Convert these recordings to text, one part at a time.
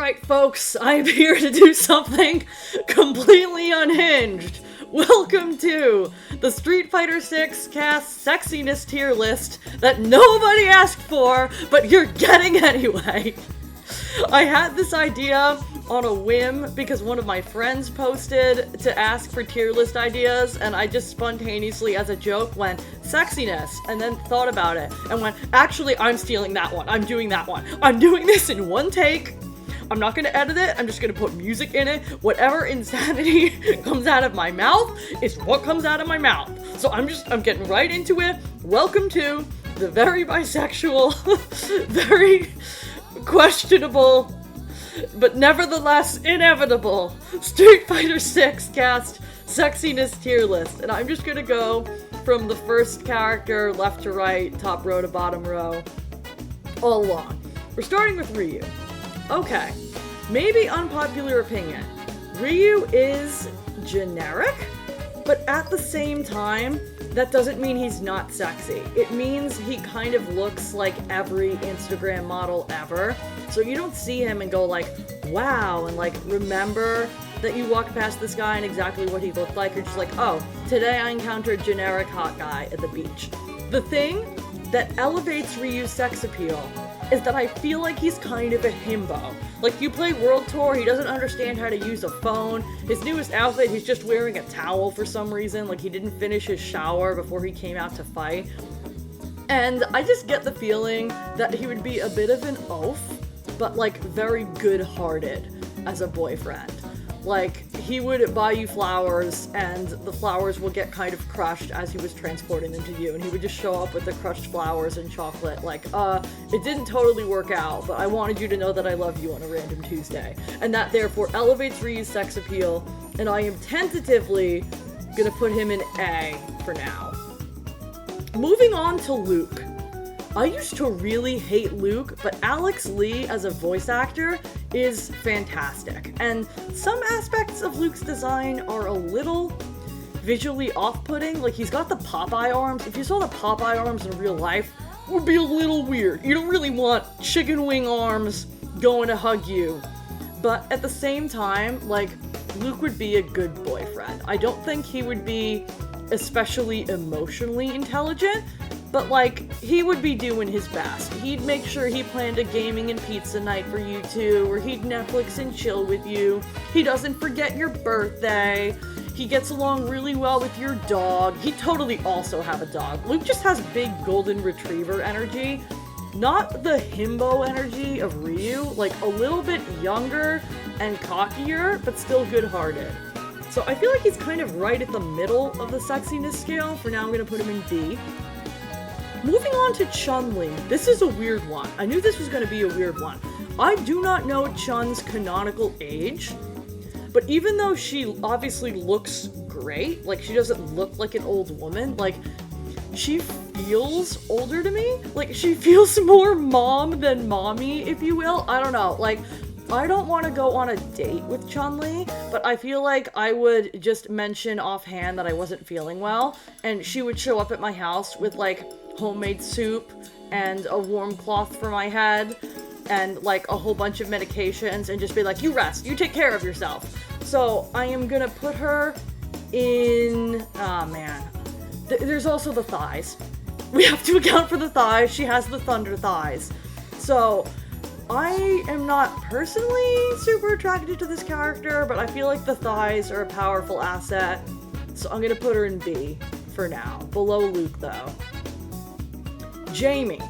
Alright folks, I'm here to do something completely unhinged. Welcome to the Street Fighter 6 cast sexiness tier list that nobody asked for, but you're getting anyway. I had this idea on a whim because one of my friends posted to ask for tier list ideas, and I just spontaneously, as a joke, went sexiness, and then thought about it, and went, actually, I'm stealing that one. I'm doing that one. I'm doing this in one take. I'm not gonna edit it, I'm just gonna put music in it. Whatever insanity comes out of my mouth is what comes out of my mouth. So I'm getting right into it. Welcome to the very bisexual, very questionable, but nevertheless inevitable Street Fighter 6 cast sexiness tier list. And I'm just gonna go from the first character, left to right, top row to bottom row, all along. We're starting with Ryu. Okay, maybe unpopular opinion. Ryu is generic, but at the same time, that doesn't mean he's not sexy. It means he kind of looks like every Instagram model ever. So you don't see him and go like, wow, and like remember that you walked past this guy and exactly what he looked like. You're just like, oh, today I encountered a generic hot guy at the beach. The thing that elevates Ryu's sex appeal is that I feel like he's kind of a himbo. Like, you play World Tour, he doesn't understand how to use a phone. His newest outfit, he's just wearing a towel for some reason. Like, he didn't finish his shower before he came out to fight. And I just get the feeling that he would be a bit of an oaf, but like very good-hearted as a boyfriend. Like, he would buy you flowers, and the flowers would get kind of crushed as he was transporting them to you, and he would just show up with the crushed flowers and chocolate, like, it didn't totally work out, but I wanted you to know that I love you on a random Tuesday. And that therefore elevates Ryu's sex appeal, and I am tentatively gonna put him in A for now. Moving on to Luke. I used to really hate Luke, but Alex Lee as a voice actor is fantastic. And some aspects of Luke's design are a little visually off-putting. Like, he's got the Popeye arms. If you saw the Popeye arms in real life, it would be a little weird. You don't really want chicken wing arms going to hug you. But at the same time, like, Luke would be a good boyfriend. I don't think he would be especially emotionally intelligent, but, like, he would be doing his best. He'd make sure he planned a gaming and pizza night for you two, or he'd Netflix and chill with you. He doesn't forget your birthday. He gets along really well with your dog. He'd totally also have a dog. Luke just has big golden retriever energy. Not the himbo energy of Ryu, like a little bit younger and cockier, but still good-hearted. So I feel like he's kind of right at the middle of the sexiness scale. For now, I'm gonna put him in B. Moving on to Chun-Li. This is a weird one. I knew this was going to be a weird one. I do not know Chun's canonical age, but even though she obviously looks great, like, she doesn't look like an old woman, like, she feels older to me. Like, she feels more mom than mommy, if you will. I don't know. Like, I don't want to go on a date with Chun-Li, but I feel like I would just mention offhand that I wasn't feeling well, and she would show up at my house with, like, homemade soup and a warm cloth for my head and like a whole bunch of medications and just be like, you rest, you take care of yourself. So I am gonna put her in, oh man, there's also the thighs. We have to account for the thighs. She has the thunder thighs. So I am not personally super attracted to this character, but I feel like the thighs are a powerful asset. So I'm gonna put her in B for now, below Luke though. Jamie.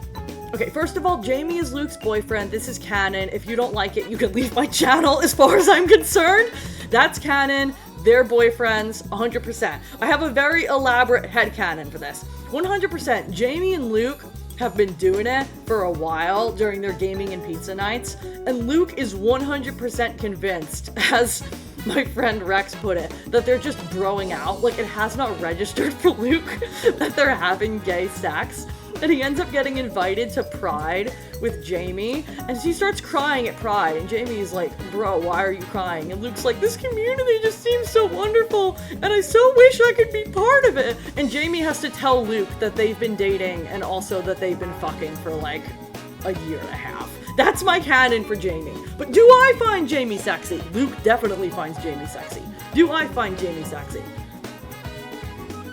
Okay, first of all, Jamie is Luke's boyfriend. This is canon. If you don't like it, you can leave my channel as far as I'm concerned. That's canon. They're boyfriends, 100%. I have a very elaborate headcanon for this. 100%, Jamie and Luke have been doing it for a while during their gaming and pizza nights, and Luke is 100% convinced, as my friend Rex put it, that they're just broing out. Like, it has not registered for Luke that they're having gay sex. And he ends up getting invited to Pride with Jamie, and she starts crying at Pride, and Jamie's like, bro, why are you crying? And Luke's like, this community just seems so wonderful, and I so wish I could be part of it. And Jamie has to tell Luke that they've been dating, and also that they've been fucking for like a year and a half. That's my canon for Jamie. But do I find Jamie sexy? Luke definitely finds Jamie sexy. Do I find Jamie sexy?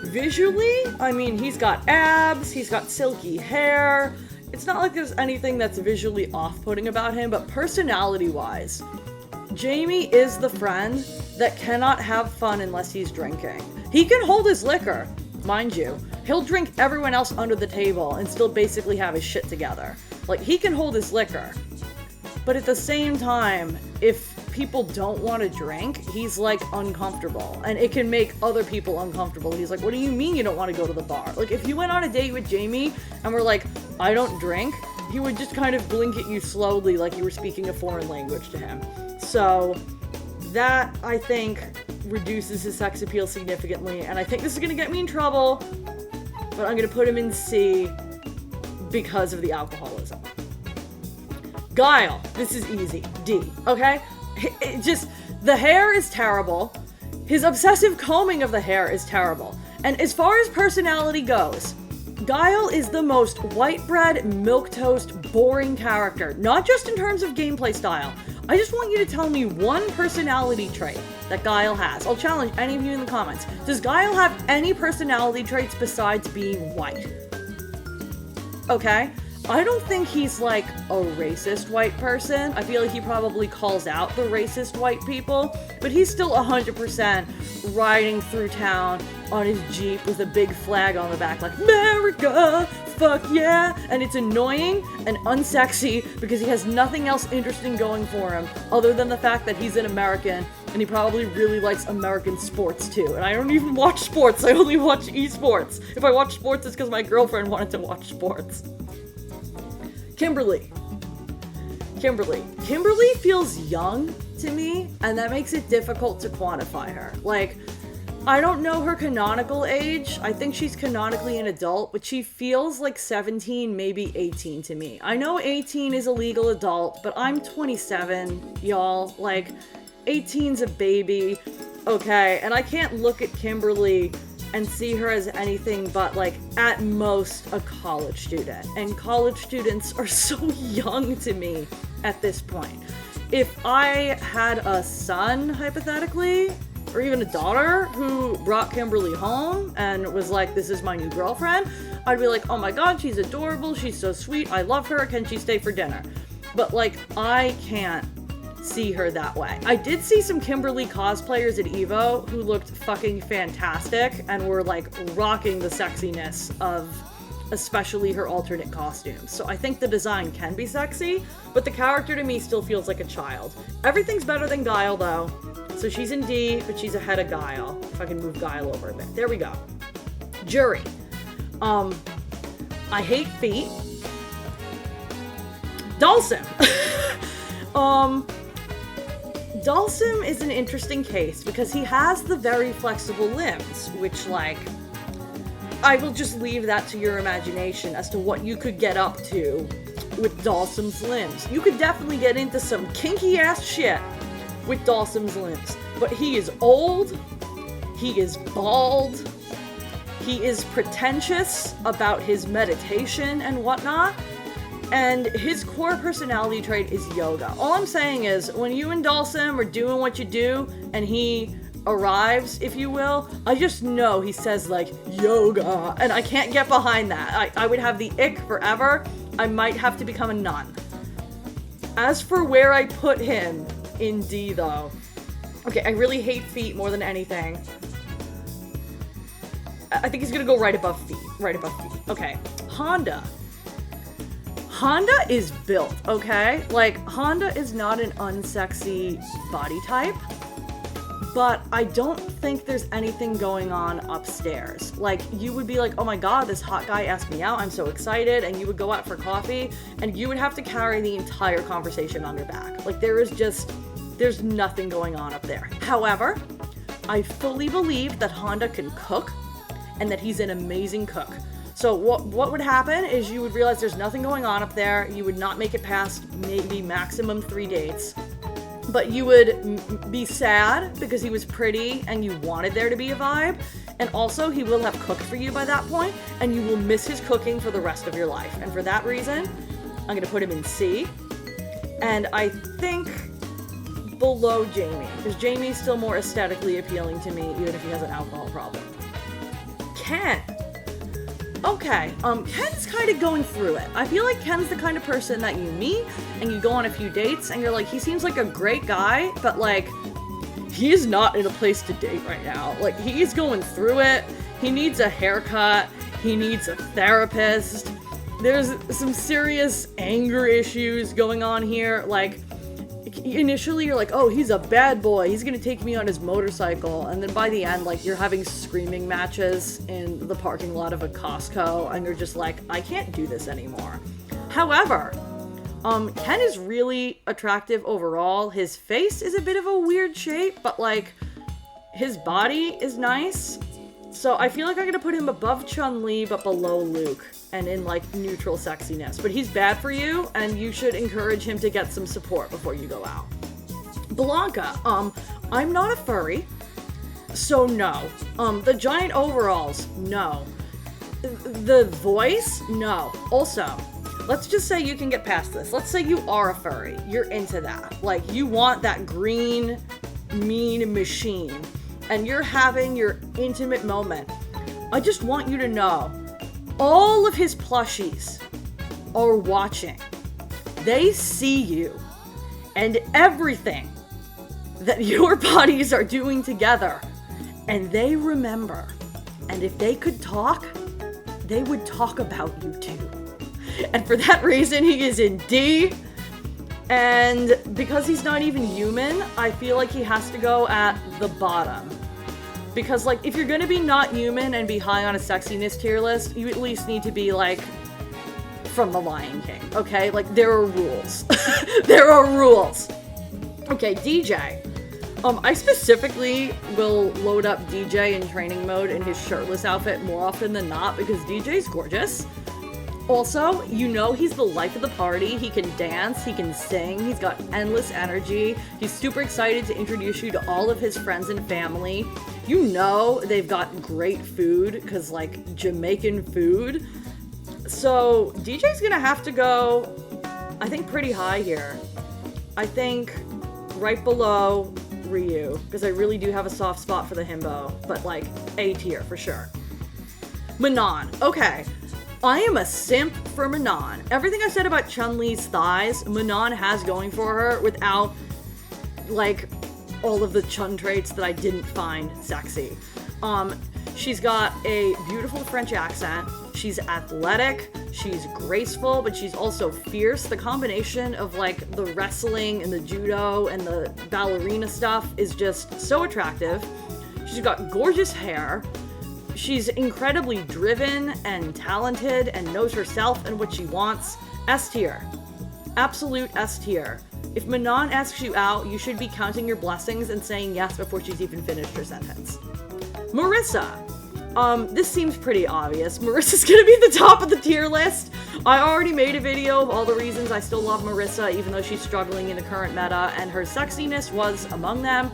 Visually, I mean, he's got abs, he's got silky hair. It's not like there's anything that's visually off-putting about him, but personality-wise, Jamie is the friend that cannot have fun unless he's drinking. He can hold his liquor, mind you. He'll drink everyone else under the table and still basically have his shit together. Like, he can hold his liquor. But at the same time, if people don't want to drink, he's like uncomfortable. And it can make other people uncomfortable. He's like, what do you mean you don't want to go to the bar? Like, if you went on a date with Jamie and were like, I don't drink, he would just kind of blink at you slowly like you were speaking a foreign language to him. So that, I think, reduces his sex appeal significantly. And I think this is going to get me in trouble, but I'm going to put him in C because of the alcoholism. Guile, this is easy. D, okay? The hair is terrible. His obsessive combing of the hair is terrible. And as far as personality goes, Guile is the most white bread, milquetoast, boring character. Not just in terms of gameplay style. I just want you to tell me one personality trait that Guile has. I'll challenge any of you in the comments. Does Guile have any personality traits besides being white? Okay? I don't think he's like a racist white person. I feel like he probably calls out the racist white people, but he's still 100% riding through town on his Jeep with a big flag on the back like, America, fuck yeah! And it's annoying and unsexy because he has nothing else interesting going for him other than the fact that he's an American and he probably really likes American sports too. And I don't even watch sports, I only watch esports. If I watch sports, it's because my girlfriend wanted to watch sports. Kimberly feels young to me, and that makes it difficult to quantify her. Like, I don't know her canonical age. I think she's canonically an adult, but she feels like 17, maybe 18 to me. I know 18 is a legal adult, but I'm 27, y'all. Like, 18's a baby, okay? And I can't look at Kimberly and see her as anything but, like, at most, a college student. And college students are so young to me at this point. If I had a son, hypothetically, or even a daughter who brought Kimberly home and was like, this is my new girlfriend, I'd be like, oh my god, she's adorable, she's so sweet, I love her, can she stay for dinner? But, like, I can't see her that way. I did see some Kimberly cosplayers at EVO who looked fucking fantastic and were like rocking the sexiness of especially her alternate costumes. So I think the design can be sexy, but the character to me still feels like a child. Everything's better than Guile though. So she's in D, but she's ahead of Guile. If I can move Guile over a bit. There we go. Jury. I hate feet. Dhalsim. Dhalsim is an interesting case because he has the very flexible limbs, which, like, I will just leave that to your imagination as to what you could get up to with Dhalsim's limbs. You could definitely get into some kinky-ass shit with Dhalsim's limbs. But he is old, he is bald, he is pretentious about his meditation and whatnot, and his core personality trait is yoga. All I'm saying is, when you and Dhalsim are doing what you do, and he arrives, if you will, I just know he says, like, yoga, and I can't get behind that. I would have the ick forever. I might have to become a nun. As for where I put him in D, though, okay, I really hate feet more than anything. I think he's gonna go right above feet. Right above feet. Okay, Honda. Honda is built, okay? Like, Honda is not an unsexy body type, but I don't think there's anything going on upstairs. Like, you would be like, oh my god, this hot guy asked me out, I'm so excited, and you would go out for coffee, and you would have to carry the entire conversation on your back. Like, there's nothing going on up there. However, I fully believe that Honda can cook, and that he's an amazing cook. So what would happen is you would realize there's nothing going on up there, you would not make it past maybe maximum 3 dates, but you would be sad because he was pretty and you wanted there to be a vibe, and also he will have cooked for you by that point, and you will miss his cooking for the rest of your life. And for that reason, I'm gonna put him in C. And I think below Jamie, because Jamie's still more aesthetically appealing to me, even if he has an alcohol problem. Ken. Okay, Ken's kind of going through it. I feel like Ken's the kind of person that you meet, and you go on a few dates, and you're like, he seems like a great guy, but like, he's not in a place to date right now. Like, he's going through it. He needs a haircut. He needs a therapist. There's some serious anger issues going on here. Like, initially you're like, oh, he's a bad boy. He's gonna take me on his motorcycle. And then by the end, like, you're having screaming matches in the parking lot of a Costco, and you're just like, I can't do this anymore. However, Ken is really attractive overall. His face is a bit of a weird shape, but like, his body is nice. So I feel like I'm gonna put him above Chun-Li, but below Luke, and in like neutral sexiness. But he's bad for you, and you should encourage him to get some support before you go out. Blanka, I'm not a furry, so no. The giant overalls, no. The voice, no. Also, let's just say you can get past this. Let's say you are a furry. You're into that. Like, you want that green, mean machine, and you're having your intimate moment. I just want you to know, all of his plushies are watching. They see you and everything that your bodies are doing together, and they remember. And if they could talk, they would talk about you too. And for that reason, he is in D. And because he's not even human, I feel like he has to go at the bottom. Because, like, if you're gonna be not human and be high on a sexiness tier list, you at least need to be, like, from The Lion King, okay? Like, there are rules. There are rules. Okay, DJ. I specifically will load up DJ in training mode in his shirtless outfit more often than not, because DJ's gorgeous. Also, you know he's the life of the party. He can dance, he can sing, he's got endless energy. He's super excited to introduce you to all of his friends and family. You know they've got great food, because, like, Jamaican food. So, DJ's gonna have to go, I think, pretty high here. I think right below Ryu, because I really do have a soft spot for the himbo, but, like, A tier for sure. Manon. Okay. I am a simp for Manon. Everything I said about Chun-Li's thighs, Manon has going for her without, like, all of the Chun traits that I didn't find sexy. She's got a beautiful French accent. She's athletic. She's graceful, but she's also fierce. The combination of, like, the wrestling and the judo and the ballerina stuff is just so attractive. She's got gorgeous hair. She's incredibly driven and talented and knows herself and what she wants. S tier. Absolute S tier. If Manon asks you out, you should be counting your blessings and saying yes before she's even finished her sentence. Marisa. This seems pretty obvious. Marissa's gonna be at the top of the tier list. I already made a video of all the reasons I still love Marisa, even though she's struggling in the current meta, and her sexiness was among them.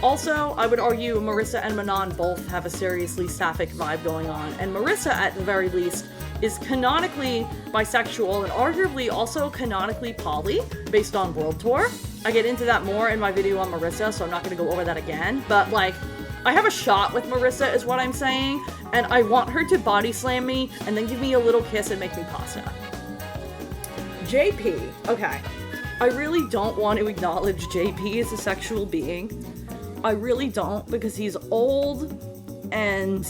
Also, I would argue Marisa and Manon both have a seriously sapphic vibe going on, and Marisa, at the very least, is canonically bisexual and arguably also canonically poly, based on World Tour. I get into that more in my video on Marisa, so I'm not going to go over that again, but, like, I have a shot with Marisa is what I'm saying, and I want her to body slam me and then give me a little kiss and make me pasta. JP. Okay. I really don't want to acknowledge JP as a sexual being. I really don't, because he's old and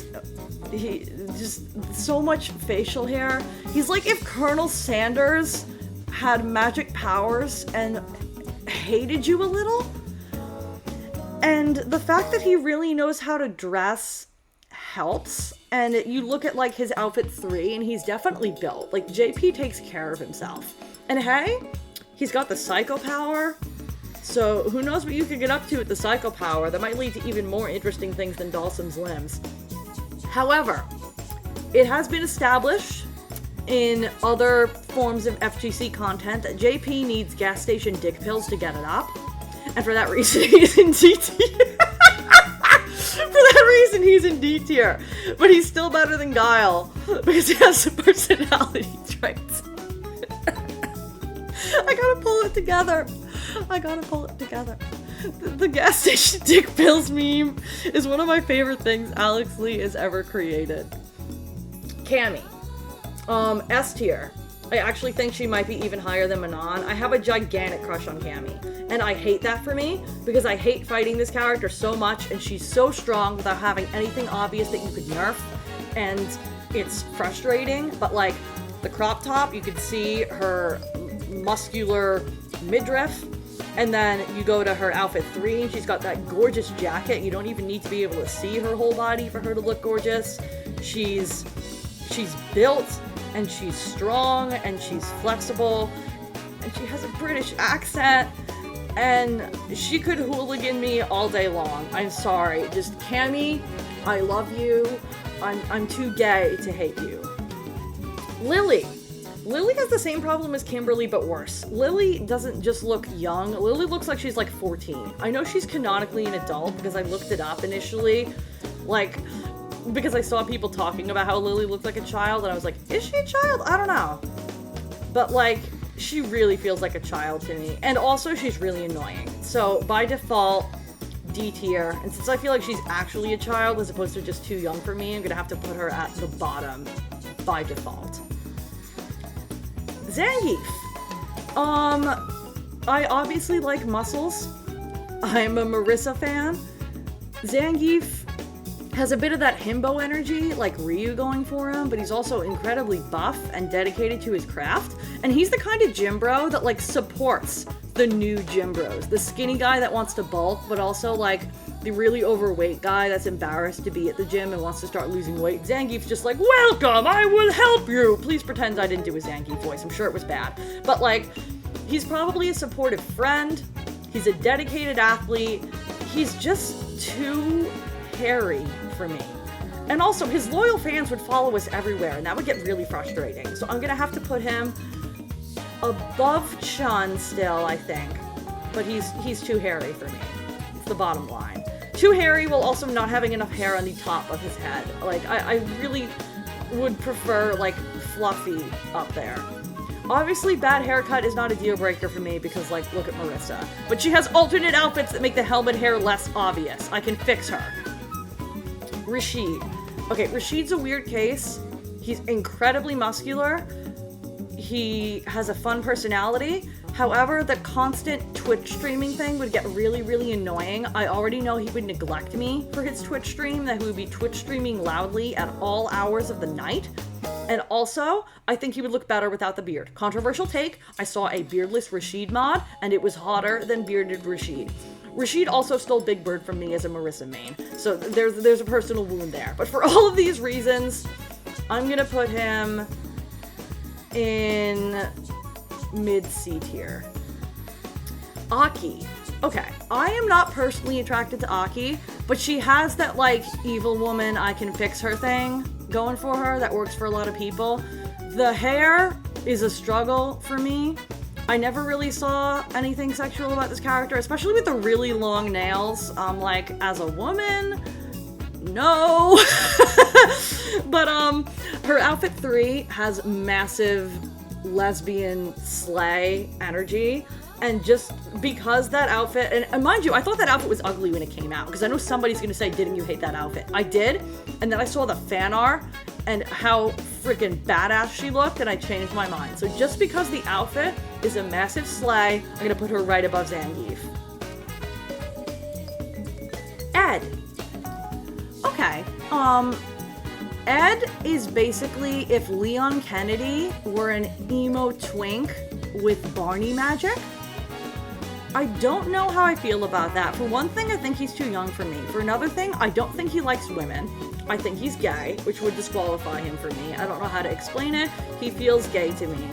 he just so much facial hair. He's like if Colonel Sanders had magic powers and hated you a little. And the fact that he really knows how to dress helps. And you look at, like, his outfit 3 and he's definitely built. Like, JP takes care of himself. And hey, he's got the psycho power. So who knows what you could get up to with the psycho power. That might lead to even more interesting things than Dhalsim's limbs. However, it has been established in other forms of FGC content that JP needs gas station dick pills to get it up. And for that reason, he's in D tier. For that reason, he's in D tier. But he's still better than Guile, because he has some personality traits. I gotta pull it together. The gas station dick pills meme is one of my favorite things Alex Lee has ever created. Cammy. S tier. I actually think she might be even higher than Manon. I have a gigantic crush on Cammy. And I hate that for me, because I hate fighting this character so much, and she's so strong without having anything obvious that you could nerf. And it's frustrating, but like, the crop top, you could see her muscular midriff. And then you go to her outfit 3, and she's got that gorgeous jacket. You don't even need to be able to see her whole body for her to look gorgeous. She's built, and she's strong, and she's flexible, and she has a British accent, and she could hooligan me all day long. I'm sorry. Just Cammy, I love you. I'm too gay to hate you. Lily. Lily has the same problem as Kimberly, but worse. Lily doesn't just look young. Lily looks like she's like 14. I know she's canonically an adult because I looked it up initially. Like, because I saw people talking about how Lily looked like a child, and I was like, is she a child? I don't know. But like, she really feels like a child to me. And also, she's really annoying. So, by default, D tier. And since I feel like she's actually a child as opposed to just too young for me, I'm gonna have to put her at the bottom by default. Zangief. I obviously like muscles. I'm a Marisa fan. Zangief has a bit of that himbo energy, like Ryu going for him, but he's also incredibly buff and dedicated to his craft. And he's the kind of gym bro that like supports the new gym bros. The skinny guy that wants to bulk, but also like the really overweight guy that's embarrassed to be at the gym and wants to start losing weight. Zangief's just like, welcome, I will help you. Please pretend I didn't do a Zangief voice. I'm sure it was bad. But like, he's probably a supportive friend. He's a dedicated athlete. He's just too hairy for me. And also, his loyal fans would follow us everywhere, and that would get really frustrating. So I'm gonna have to put him above Chun still, I think. But he's too hairy for me. It's the bottom line. Too hairy while also not having enough hair on the top of his head. Like, I really would prefer, like, fluffy up there. Obviously, bad haircut is not a deal breaker for me because, like, look at Marisa. But she has alternate outfits that make the helmet hair less obvious. I can fix her. Rashid. Okay, Rashid's a weird case. He's incredibly muscular. He has a fun personality. However, the constant Twitch streaming thing would get really, really annoying. I already know he would neglect me for his Twitch stream, that he would be Twitch streaming loudly at all hours of the night. And also, I think he would look better without the beard. Controversial take, I saw a beardless Rashid mod, and it was hotter than bearded Rashid. Rashid also stole Big Bird from me as a Marisa main, so there's a personal wound there. But for all of these reasons, I'm gonna put him in mid-C tier. Aki. Okay, I am not personally attracted to Aki, but she has that, like, evil woman I can fix her thing going for her that works for a lot of people. The hair is a struggle for me. I never really saw anything sexual about this character, especially with the really long nails. Like, as a woman, no. But, her outfit 3 has massive lesbian slay energy. And just because that outfit, and mind you, I thought that outfit was ugly when it came out, because I know somebody's gonna say, didn't you hate that outfit? I did, and then I saw the fan art, and how freaking badass she looked, and I changed my mind. So just because the outfit is a massive slay, I'm gonna put her right above Zangief. Ed. Okay, Ed is basically if Leon Kennedy were an emo twink with Barney magic. I don't know how I feel about that. For one thing, I think he's too young for me. For another thing, I don't think he likes women. I think he's gay, which would disqualify him for me. I don't know how to explain it. He feels gay to me.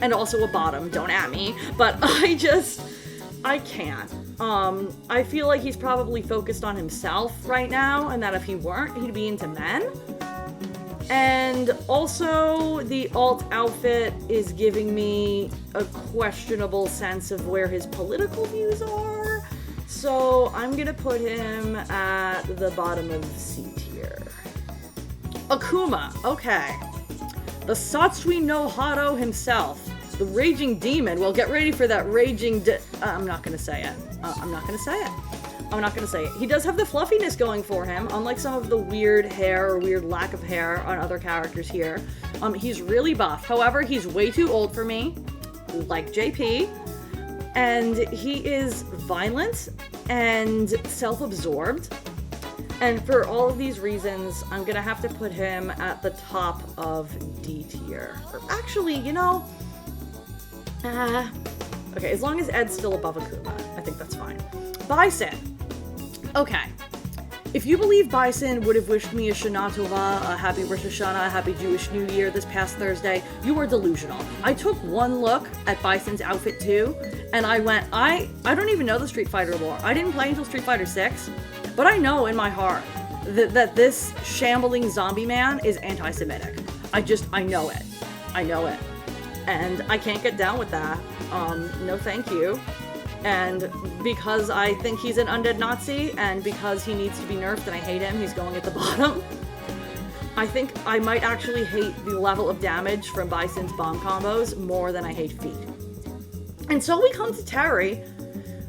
And also a bottom, don't at me. But I can't. I feel like he's probably focused on himself right now, and that if he weren't, he'd be into men. And also, the alt outfit is giving me a questionable sense of where his political views are. So I'm gonna put him at the bottom of C tier. Akuma, okay. The Satsui no Hado himself. The raging demon. Well, get ready for that raging I'm not gonna say it. I'm not gonna say it. I'm not gonna say it. He does have the fluffiness going for him, unlike some of the weird hair or weird lack of hair on other characters here. He's really buff. However, he's way too old for me, like JP, and he is violent and self-absorbed. And for all of these reasons, I'm gonna have to put him at the top of D tier. Or actually, you know, okay, as long as Ed's still above Akuma, I think that's fine. Bison. Okay. If you believe Bison would have wished me a Shana Tova, a happy Rosh Hashanah, a happy Jewish New Year this past Thursday, you are delusional. I took one look at Bison's outfit too, and I went, I don't even know the Street Fighter lore. I didn't play until Street Fighter 6, but I know in my heart that this shambling zombie man is anti-Semitic. I know it. I know it. And I can't get down with that. No thank you. And because I think he's an undead Nazi, and because he needs to be nerfed and I hate him, he's going at the bottom. I think I might actually hate the level of damage from Bison's bomb combos more than I hate feet. And so we come to Terry,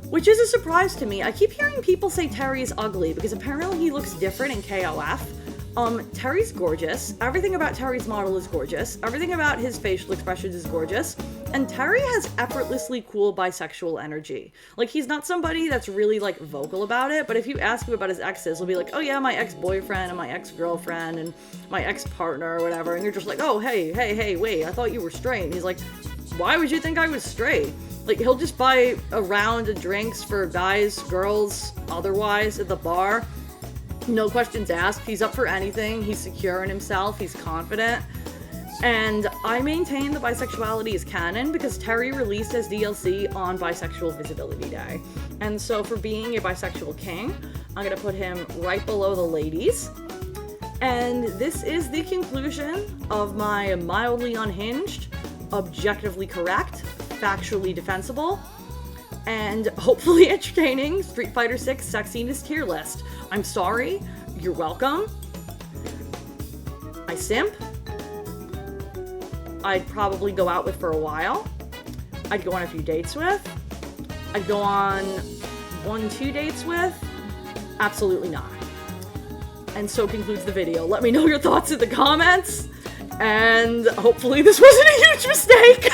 which is a surprise to me. I keep hearing people say Terry is ugly, because apparently he looks different in KOF. Terry's gorgeous. Everything about Terry's model is gorgeous. Everything about his facial expressions is gorgeous. And Terry has effortlessly cool bisexual energy. Like, he's not somebody that's really, like, vocal about it, but if you ask him about his exes, he'll be like, oh yeah, my ex-boyfriend and my ex-girlfriend and my ex-partner or whatever, and you're just like, oh, hey, wait, I thought you were straight. And he's like, why would you think I was straight? Like, he'll just buy a round of drinks for guys, girls, otherwise, at the bar. No questions asked. He's up for anything. He's secure in himself. He's confident. And I maintain the bisexuality is canon because Terry released his DLC on Bisexual Visibility Day. And so for being a bisexual king, I'm going to put him right below the ladies. And this is the conclusion of my mildly unhinged, objectively correct, factually defensible, and hopefully entertaining Street Fighter 6 Sexiness tier list. I'm sorry, you're welcome. I simp. I'd probably go out with for a while. I'd go on a few dates with. I'd go on 1-2 dates with. Absolutely not. And so concludes the video. Let me know your thoughts in the comments, and hopefully this wasn't a huge mistake.